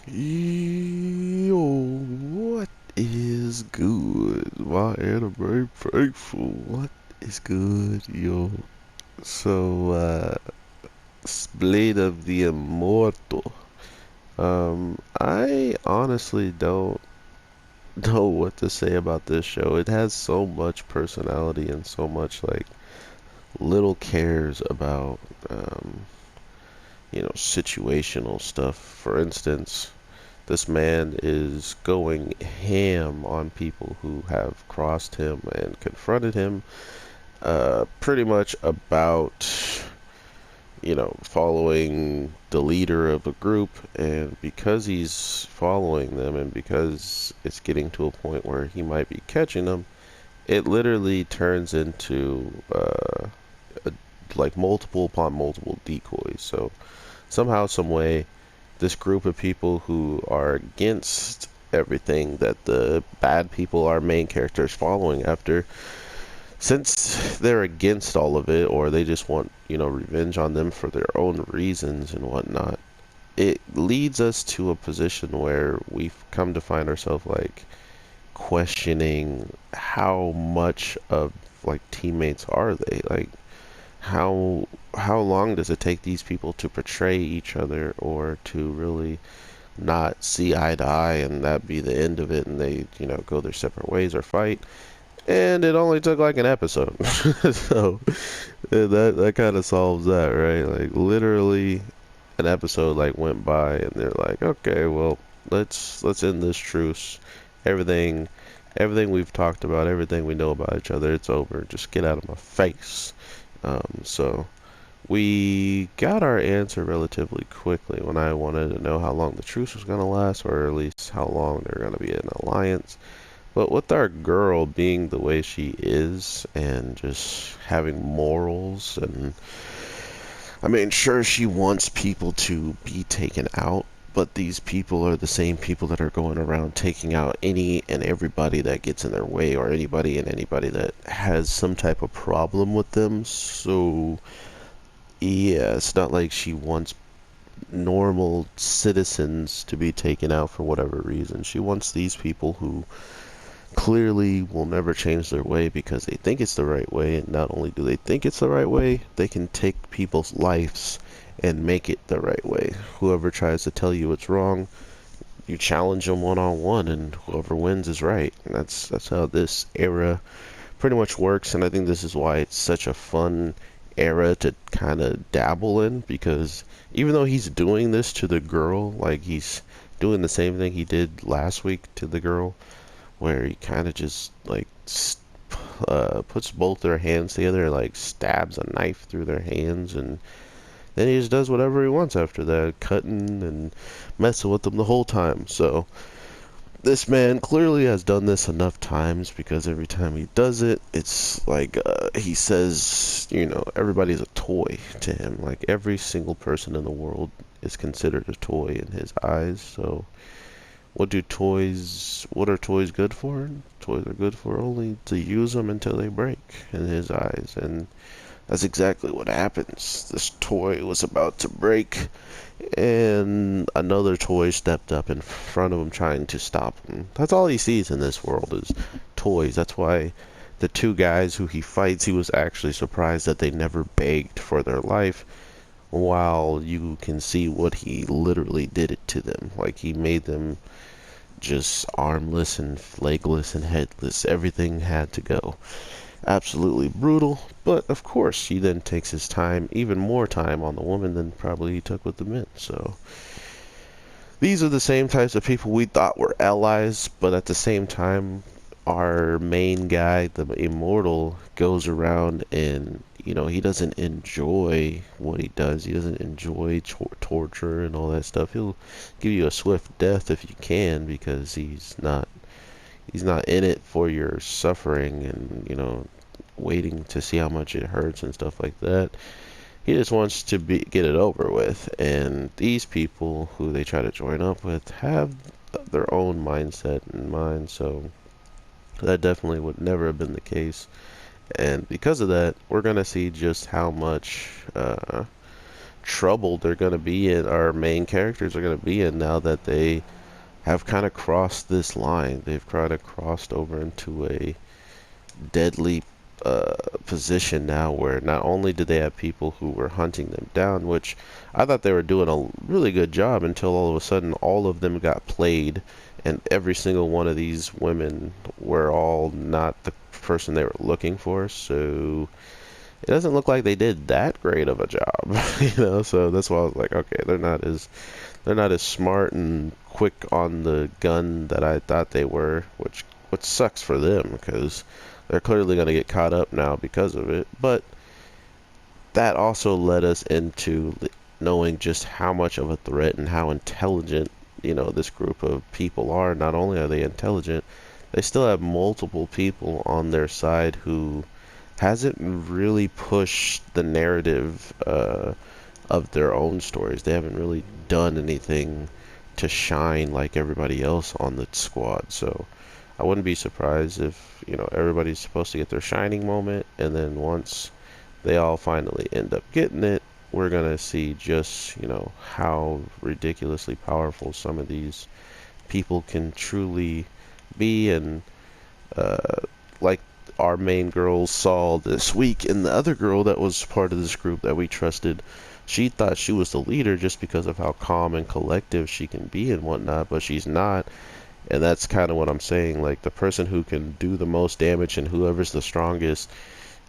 Yo, what is good? My anime faithful, what is good, yo? So, Blade of the Immortal. I honestly don't know what to say about this show. It has so much personality and so much, like, little cares about, um, situational stuff. For instance, this man is going ham on people who have crossed him and confronted him, pretty much about, following the leader of a group. And because he's following them and because it's getting to a point where he might be catching them, it literally turns into a, like multiple upon multiple decoys. So somehow, some way, this group of people who are against everything that the bad people, our main characters, following after, since they're against all of it, or they just want, revenge on them for their own reasons and whatnot, it leads us to a position where we've come to find ourselves like questioning how much of like teammates are they, like how long does it take these people to portray each other or to really not see eye to eye and that be the end of it and they, go their separate ways or fight. And it only took like an episode. So that kind of solves that, right? Like literally an episode like went by and they're like, okay, well, let's end this truce. Everything everything we've talked about, everything we know about each other, it's over. Just get out of my face. So we got our answer relatively quickly when I wanted to know how long the truce was going to last, or at least how long they're going to be in alliance. But with our girl being the way she is and just having morals, and I mean, sure, she wants people to be taken out, but these people are the same people that are going around taking out any and everybody that gets in their way, or anybody and anybody that has some type of problem with them. So yeah, it's not like she wants normal citizens to be taken out for whatever reason. She wants these people who clearly will never change their way because they think it's the right way, and not only do they think it's the right way, they can take people's lives and make it the right way. Whoever tries to tell you it's wrong, you challenge them one on one, and whoever wins is right. And that's how this era pretty much works, and I think this is why it's such a fun era to kind of dabble in, because even though he's doing this to the girl, like he's doing the same thing he did last week to the girl, where he kind of just like puts both their hands together and like stabs a knife through their hands, and then he just does whatever he wants after that, cutting and messing with them the whole time. So this man clearly has done this enough times, because every time he does it, it's like he says, everybody's a toy to him. Like every single person in the world is considered a toy in his eyes. So what are toys good for? Toys are good for only to use them until they break in his eyes. And that's exactly what happens. This toy was about to break, and another toy stepped up in front of him trying to stop him. That's all he sees in this world is toys. That's why the two guys who he fights, he was actually surprised that they never begged for their life, while you can see what he literally did it to them. Like he made them just armless and legless and headless. Everything had to go. Absolutely brutal, but of course he then takes his time, even more time, on the woman than probably he took with the men. So these are the same types of people we thought were allies, but at the same time, our main guy, the Immortal, goes around and, he doesn't enjoy what he does. He doesn't enjoy torture and all that stuff. He'll give you a swift death if you can, because he's not in it for your suffering and, waiting to see how much it hurts and stuff like that. He just wants to get it over with. And these people who they try to join up with have their own mindset in mind, so that definitely would never have been the case. And because of that, we're gonna see just how much trouble they're going to be in, our main characters are going to be in, now that they have kind of crossed this line. They've kind of crossed over into a deadly position now, where not only did they have people who were hunting them down, which I thought they were doing a really good job, until all of a sudden all of them got played, and every single one of these women were all not the person they were looking for. So it doesn't look like they did that great of a job, So that's why I was like, okay, they're not as smart and quick on the gun that I thought they were, which sucks for them, because they're clearly going to get caught up now because of it. But that also led us into knowing just how much of a threat and how intelligent, this group of people are. Not only are they intelligent, they still have multiple people on their side who hasn't really pushed the narrative of their own stories. They haven't really done anything to shine like everybody else on the squad. So I wouldn't be surprised if, everybody's supposed to get their shining moment, and then once they all finally end up getting it, we're going to see just, how ridiculously powerful some of these people can truly be. And like our main girl saw this week, and the other girl that was part of this group that we trusted, she thought she was the leader just because of how calm and collective she can be and whatnot, but she's not. And that's kind of what I'm saying. Like, the person who can do the most damage and whoever's the strongest,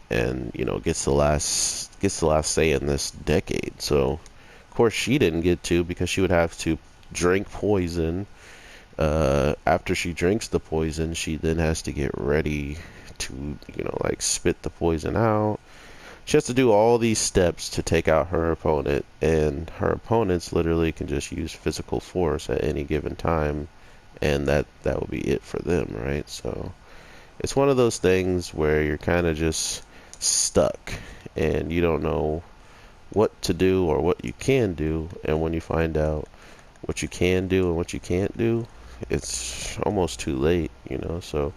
and gets the last say in this decade. So of course she didn't get to, because she would have to drink poison. After she drinks the poison, she then has to get ready to, like, spit the poison out. She has to do all these steps to take out her opponent, and her opponents literally can just use physical force at any given time, and that will be it for them, right? So it's one of those things where you're kind of just stuck, and you don't know what to do or what you can do. And when you find out what you can do and what you can't do, it's almost too late, So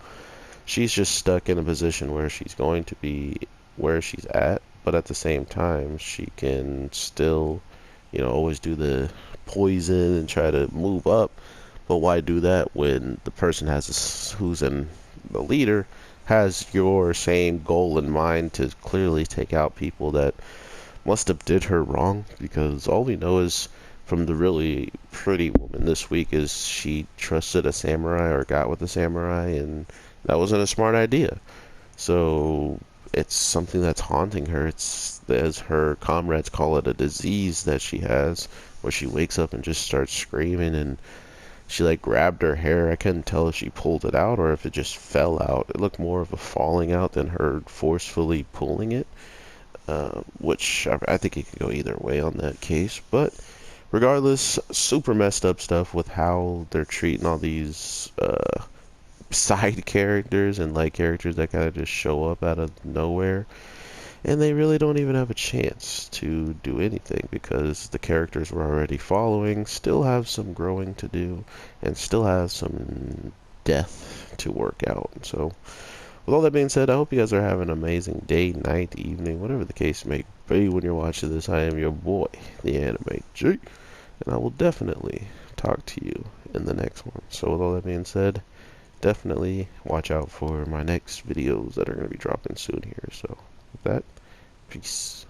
she's just stuck in a position where she's going to be where she's at, but at the same time she can still, always do the poison and try to move up. But why do that when the person who's in the leader has your same goal in mind, to clearly take out people that must have did her wrong? Because all we know is, from the really pretty woman this week, is she trusted a samurai, or got with a samurai, and that wasn't a smart idea. So it's something that's haunting her. It's, as her comrades call it, a disease that she has, where she wakes up and just starts screaming. And she, like, grabbed her hair. I couldn't tell if she pulled it out or if it just fell out. It looked more of a falling out than her forcefully pulling it, which I think it could go either way on that case. But regardless, super messed up stuff with how they're treating all these side characters, and like characters that kind of just show up out of nowhere, and they really don't even have a chance to do anything, because the characters we're already following still have some growing to do, and still have some death to work out. So with all that being said, I hope you guys are having an amazing day, night, evening, whatever the case may be when you're watching this. I am your boy, the Anime G, and I will definitely talk to you in the next one. So with all that being said, definitely watch out for my next videos that are going to be dropping soon here. So with that, peace.